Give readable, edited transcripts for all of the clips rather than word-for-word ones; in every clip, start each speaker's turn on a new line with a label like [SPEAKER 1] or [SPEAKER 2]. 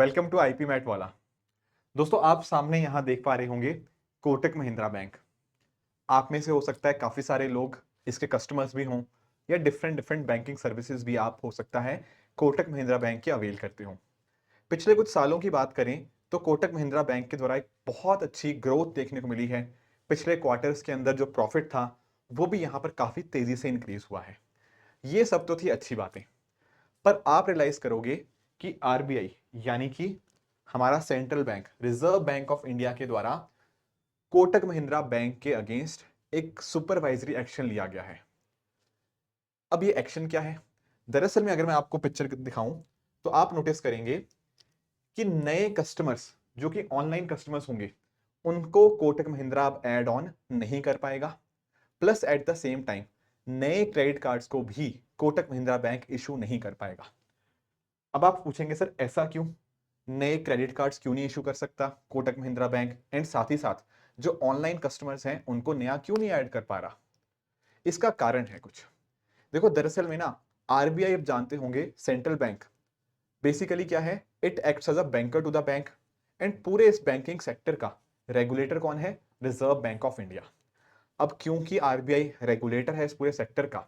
[SPEAKER 1] Welcome to IP mat वाला। दोस्तों, आप सामने यहां देख पा रहे होंगे कोटक महिंद्रा बैंक। आप में से हो सकता है काफी सारे लोग इसके कस्टमर्स भी हों, या डिफरेंट डिफरेंट बैंकिंग सर्विसेज भी आप हो सकता है कोटक महिंद्रा बैंक के अवेल करते हो। पिछले कुछ सालों की बात करें तो कोटक महिंद्रा बैंक के द्वारा एक बहुत अच्छी ग्रोथ देखने को मिली है। पिछले क्वार्टर्स के अंदर जो प्रॉफिट था वो भी यहां पर काफी तेजी से इंक्रीज हुआ है। ये सब तो थी अच्छी बातें, पर आप रियलाइज करोगे कि आरबीआई यानी कि हमारा central bank, reserve Bank of India के द्वारा कोटक महिंद्रा बैंक के अगेंस्ट एक सुपरवाइजरी एक्शन लिया गया है। अब ये एक्शन क्या है? दरअसल में अगर मैं आपको पिक्चर दिखाऊं तो आप नोटिस करेंगे कि नए कस्टमर्स जो कि ऑनलाइन कस्टमर्स होंगे उनको कोटक महिंद्रा अब ऐड ऑन नहीं कर पाएगा। Plus at the same time नए क्रेडिट कार्ड्स को भी कोटक महिंद्रा बैंक इशू नहीं कर पाएगा। अब आप पूछेंगे सर ऐसा क्यों? नए क्रेडिट कार्ड्स क्यों नहीं इशू कर सकता कोटक महिंद्रा बैंक, एंड साथ ही साथ जो ऑनलाइन कस्टमर्स हैं उनको नया क्यों नहीं ऐड कर पा रहा? इसका कारण है कुछ। देखो, दरअसल में ना आरबीआई, आप जानते होंगे, सेंट्रल बैंक बेसिकली क्या है, it acts as a banker to the bank, and पूरे इस बैंकिंग सेक्टर का रेगुलेटर कौन है? Reserve Bank of India. अब क्योंकि आरबीआई रेगुलेटर है इस पूरे सेक्टर का,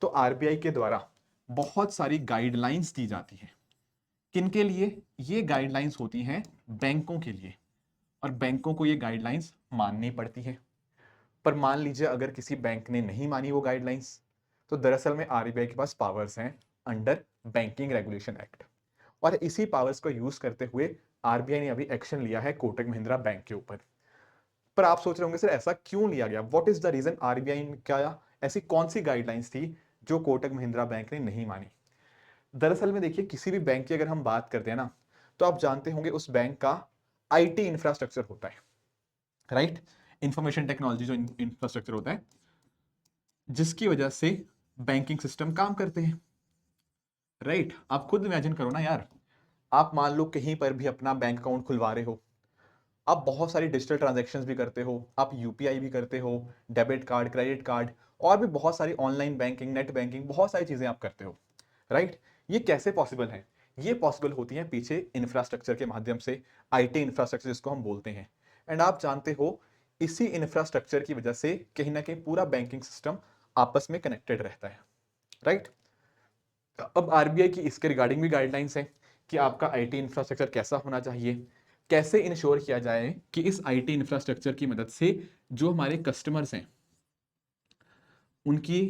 [SPEAKER 1] तो आरबीआई के द्वारा बहुत सारी गाइडलाइंस दी जाती है। किनके लिए? ये गाइडलाइंस होती हैं बैंकों के लिए, और बैंकों को ये गाइडलाइंस माननी पड़ती है। पर मान लीजिए अगर किसी बैंक ने नहीं मानी वो गाइडलाइंस, तो दरअसल में आरबीआई के पास पावर्स हैं अंडर बैंकिंग रेगुलेशन एक्ट, और इसी पावर्स को यूज करते हुए आरबीआई ने अभी एक्शन लिया है कोटक महिंद्रा बैंक के ऊपर। पर आप सोच रहे होंगे सर ऐसा क्यों लिया गया, what is the reason? RBI क्या ऐसी कौन सी गाइडलाइंस थी जो कोटक महिंद्रा बैंक ने नहीं मानी? दरअसल में देखिए, किसी भी बैंक की अगर हम बात करते हैं ना, तो आप जानते होंगे उस बैंक का आईटी इंफ्रास्ट्रक्चर होता है, राइट? इंफॉर्मेशन टेक्नोलॉजी जो इंफ्रास्ट्रक्चर होता है, जिसकी वजह से बैंकिंग सिस्टम काम करते हैं, राइट? आप खुद इमेजिन करो ना यार, आप मान लो कहीं पर भी अपना बैंक अकाउंट खुलवा रहे हो, आप बहुत सारी डिजिटल ट्रांजैक्शंस भी करते हो, आप यूपीआई भी करते हो, डेबिट कार्ड, क्रेडिट कार्ड, और भी बहुत सारी ऑनलाइन बैंकिंग, नेट बैंकिंग, बहुत सारी चीजें आप करते हो, राइट? ये कैसे पॉसिबल है? ये पॉसिबल होती है पीछे इंफ्रास्ट्रक्चर के माध्यम से, आईटी इंफ्रास्ट्रक्चर जिसको हम बोलते हैं। एंड आप जानते हो इसी इंफ्रास्ट्रक्चर की वजह से कहीं ना कहीं पूरा बैंकिंग सिस्टम आपस में कनेक्टेड रहता है, राइट? अब आरबीआई की इसके रिगार्डिंग भी गाइडलाइंस है कि आपका आईटी इंफ्रास्ट्रक्चर कैसा होना चाहिए, कैसे इंश्योर किया जाए कि इस आईटी इंफ्रास्ट्रक्चर की मदद से जो हमारे कस्टमर्स हैं उनकी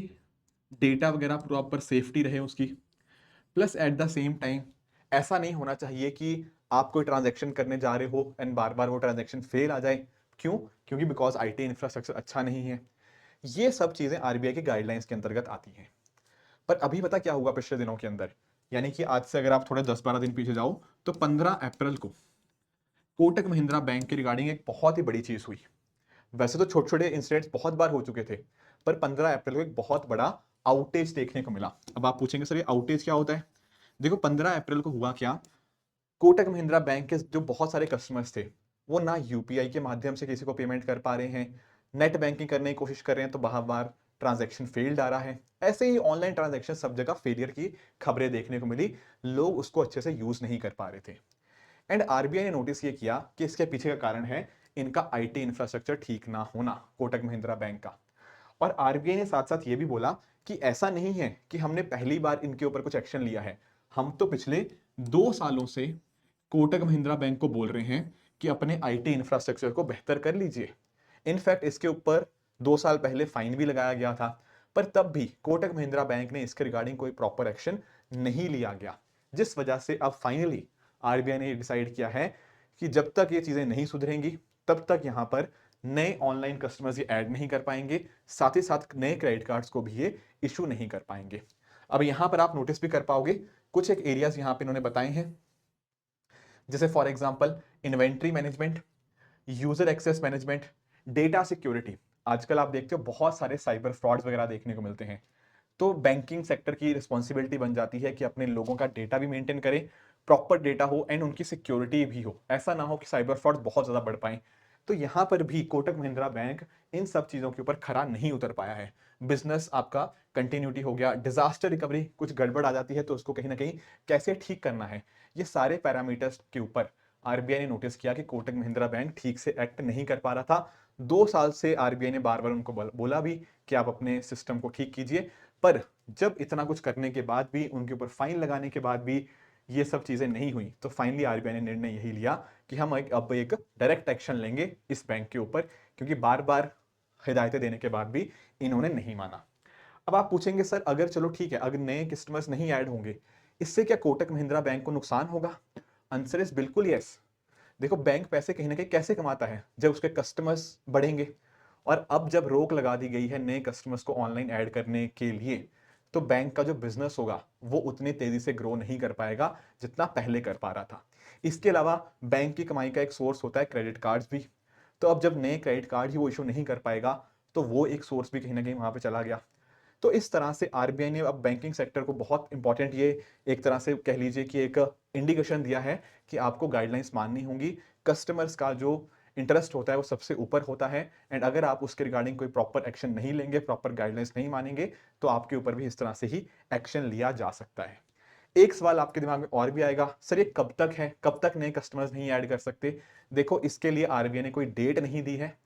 [SPEAKER 1] डेटा वगैरह प्रॉपर सेफ्टी रहे उसकी। Plus at the same time ऐसा नहीं होना चाहिए कि आप कोई ट्रांजैक्शन करने जा रहे हो एंड बार बार वो ट्रांजैक्शन फेल आ जाए। क्यों? क्योंकि बिकॉज आईटी इंफ्रास्ट्रक्चर अच्छा नहीं है। ये सब चीजें आरबीआई की गाइडलाइंस के अंतर्गत आती हैं। पर अभी पता क्या हुआ पिछले दिनों के अंदर, यानी कि आज से अगर आप थोड़े 10-12 दिन पीछे जाओ, तो 15 अप्रैल को कोटक महिंद्रा बैंक के रिगार्डिंग एक बहुत ही बड़ी चीज हुई। वैसे तो छोटे छोटे इंसिडेंट्स बहुत बार हो चुके थे, पर 15 अप्रैल को एक बहुत बड़ा आउटेज देखने को मिला। अब आप पूछेंगे सर ये आउटेज क्या होता है? देखो, 15 अप्रैल को हुआ क्या, कोटक महिंद्रा बैंक के जो बहुत सारे कस्टमर्स थे वो ना यूपीआई के माध्यम से किसी को पेमेंट कर पा रहे हैं, नेट बैंकिंग करने की कोशिश कर रहे हैं तो बार बार ट्रांजैक्शन फेल्ड आ रहा है। ऐसे ही ऑनलाइन ट्रांजैक्शन सब जगह फेलियर की खबरें देखने को मिली, लोग उसको अच्छे से यूज नहीं कर पा रहे थे। एंड आरबीआई ने नोटिस ये किया कि इसके पीछे का कारण है इनका आईटी इंफ्रास्ट्रक्चर ठीक ना होना, कोटक महिंद्रा बैंक का। और आरबीआई ने साथ साथ ये भी बोला कि ऐसा नहीं है कि हमने पहली बार इनके ऊपर कुछ एक्शन लिया है, हम तो पिछले 2 सालों से कोटक महिंद्रा बैंक को बोल रहे हैं कि अपने आईटी इंफ्रास्ट्रक्चर को बेहतर कर लीजिए। इनफैक्ट इसके ऊपर 2 साल पहले फाइन भी लगाया गया था, पर तब भी कोटक महिंद्रा बैंक ने इसके रिगार्डिंग कोई प्रॉपर एक्शन नहीं लिया गया, जिस वजह से अब फाइनली आरबीआई ने डिसाइड किया है कि जब तक ये चीजें नहीं सुधरेंगी तब तक यहां पर नए ऑनलाइन कस्टमर्स ये ऐड नहीं कर पाएंगे, साथ ही साथ नए क्रेडिट कार्ड्स को भी ये इशू नहीं कर पाएंगे। अब यहां पर आप नोटिस भी कर पाओगे कुछ एक एरियाज यहां पे इन्होंने बताए हैं, जैसे for example inventory management, user access management, data security. आजकल आप देखते हो बहुत सारे साइबर फ्रॉड्स वगैरह देखने को मिलते हैं, तो बैंकिंग सेक्टर की रिस्पॉन्सिबिलिटी बन जाती है कि अपने लोगों का डेटा भी मेंटेन करें, प्रॉपर डेटा हो एंड उनकी सिक्योरिटी भी हो। ऐसा ना हो कि साइबर फ्रॉड बहुत ज्यादा बढ़ पाए, तो यहाँ पर भी कोटक महिंद्रा बैंक इन सब चीज़ों के ऊपर खरा नहीं उतर पाया है। बिजनेस आपका कंटिन्यूटी हो गया, डिजास्टर रिकवरी कुछ गड़बड़ आ जाती है तो उसको कहीं ना कहीं कैसे ठीक करना है, ये सारे पैरामीटर्स के ऊपर आरबीआई ने नोटिस किया कि कोटक महिंद्रा बैंक ठीक से एक्ट नहीं कर पा रहा था। 2 साल से आरबीआई ने बार बार उनको बोला भी कि आप अपने सिस्टम को ठीक कीजिए, पर जब इतना कुछ करने के बाद भी, उनके ऊपर फाइन लगाने के बाद भी ये सब चीजें नहीं हुई, तो फाइनली आरबीआई ने निर्णय यही लिया कि हम अब एक डायरेक्ट एक्शन लेंगे इस बैंक के ऊपर, क्योंकि बार बार हिदायतें देने के बाद भी इन्होंने नहीं माना। अब आप पूछेंगे सर, अगर चलो ठीक है, अगर नए कस्टमर्स नहीं ऐड होंगे, इससे क्या कोटक महिंद्रा बैंक को नुकसान होगा? आंसर इज बिल्कुल यस। देखो, बैंक पैसे कहीं ना कहीं कैसे कमाता है? जब उसके कस्टमर्स बढ़ेंगे। और अब जब रोक लगा दी गई है नए कस्टमर्स को ऑनलाइन ऐड करने के लिए, तो बैंक का जो बिजनेस होगा वो उतनी तेजी से ग्रो नहीं कर पाएगा जितना पहले कर पा रहा था। इसके अलावा बैंक की कमाई का एक सोर्स होता है क्रेडिट कार्ड्स भी। तो अब जब नए क्रेडिट कार्ड ही वो इशू नहीं कर पाएगा, तो वो एक सोर्स भी कहीं ना कहीं वहां पे चला गया। तो इस तरह से आरबीआई ने अब बैंकिंग सेक्टर को बहुत इंपॉर्टेंट, ये एक तरह से कह लीजिए कि एक इंडिकेशन दिया है कि आपको गाइडलाइंस माननी होंगी। कस्टमर्स का जो इंटरेस्ट होता है वो सबसे ऊपर होता है, एंड अगर आप उसके रिगार्डिंग कोई प्रॉपर एक्शन नहीं लेंगे, प्रॉपर गाइडलाइंस नहीं मानेंगे, तो आपके ऊपर भी इस तरह से ही एक्शन लिया जा सकता है। एक सवाल आपके दिमाग में और भी आएगा, सर ये कब तक है, कब तक नए कस्टमर्स नहीं ऐड कर सकते? देखो, इसके लिए आरबीआई ने कोई डेट नहीं दी है।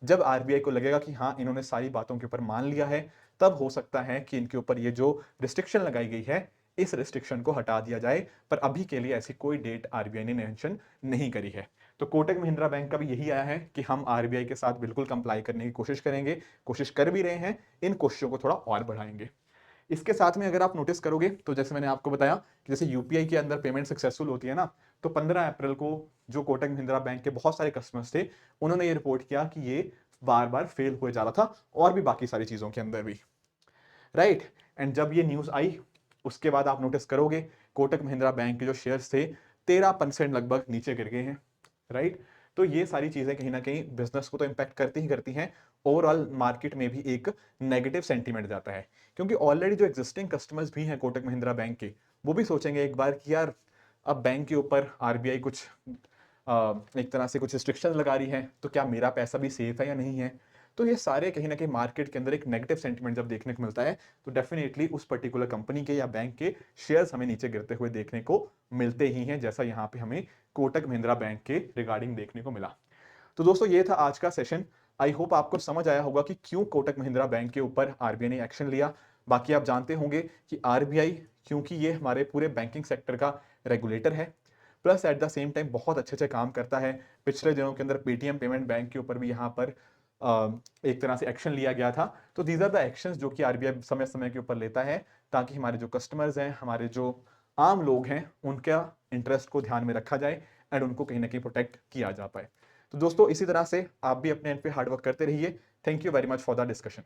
[SPEAKER 1] जब आरबीआई को लगेगा कि हाँ, इन्होंने सारी बातों के ऊपर मान लिया है, तब हो सकता है कि इनके ऊपर ये जो रिस्ट्रिक्शन लगाई गई है, इस रिस्ट्रिक्शन को हटा दिया जाए। पर अभी के लिए ऐसी कोई डेट आरबीआई ने मेंशन नहीं करी है। तो कोटक महिंद्रा बैंक का भी यही आया है कि हम आरबीआई के साथ बिल्कुल कंप्लाई करने की कोशिश करेंगे, कोशिश कर भी रहे हैं, इन कोशिशों को थोड़ा और बढ़ाएंगे। इसके साथ में अगर आप नोटिस करोगे तो जैसे मैंने आपको बताया कि जैसे यूपीआई के अंदर पेमेंट सक्सेसफुल होती है ना, तो 15 अप्रैल को जो कोटक महिंद्रा बैंक के बहुत सारे कस्टमर्स थे, उन्होंने ये रिपोर्ट किया कि ये बार बार फेल हुए जा रहा था, और भी बाकी सारी चीजों के अंदर भी, राइट। एंड जब ये न्यूज आई, उसके बाद आप नोटिस करोगे कोटक महिंद्रा बैंक के जो शेयर्स थे 13% लगभग नीचे गिर गए हैं, राइट। तो ये सारी चीजें कहीं ना कहीं बिजनेस को तो इंपैक्ट करती ही करती हैं। ओवरऑल मार्केट में भी एक नेगेटिव सेंटीमेंट जाता है, क्योंकि ऑलरेडी जो एग्जिस्टिंग कस्टमर्स भी हैं कोटक महिंद्रा बैंक के, वो भी सोचेंगे एक बार कि यार, अब बैंक के ऊपर आरबीआई कुछ एक तरह से कुछ रिस्ट्रिक्शन लगा रही है, तो क्या मेरा पैसा भी सेफ है या नहीं है? तो ये सारे कहीं ना कहीं मार्केट के अंदर एक नेगेटिव सेंटीमेंट जब देखने को मिलता है, तो डेफिनेटली उस पर्टिकुलर कंपनी के या बैंक के शेयर्स हमें नीचे गिरते हुए देखने को मिलते ही हैं, जैसा यहाँ पे हमें कोटक महिंद्रा बैंक के रिगार्डिंग देखने को मिला। तो दोस्तों, ये था आज का सेशन। आई होप आपको समझ आया होगा कि क्यों कोटक महिंद्रा बैंक के ऊपर आरबीआई ने एक्शन लिया। बाकी आप जानते होंगे कि आरबीआई, क्योंकि ये हमारे पूरे बैंकिंग सेक्टर का रेगुलेटर है, plus at the same time बहुत अच्छे अच्छे काम करता है। पिछले दिनों के अंदर पेटीएम पेमेंट बैंक के ऊपर भी यहाँ पर एक तरह से एक्शन लिया गया था। तो दीज आर द एक्शंस जो कि आरबीआई समय समय के ऊपर लेता है, ताकि हमारे जो कस्टमर्स हैं, हमारे जो आम लोग हैं, उनका इंटरेस्ट को ध्यान में रखा जाए एंड उनको कहीं ना कहीं प्रोटेक्ट किया जा पाए। तो दोस्तों, इसी तरह से आप भी अपने एंड पे हार्डवर्क करते रहिए। Thank you very much for the discussion.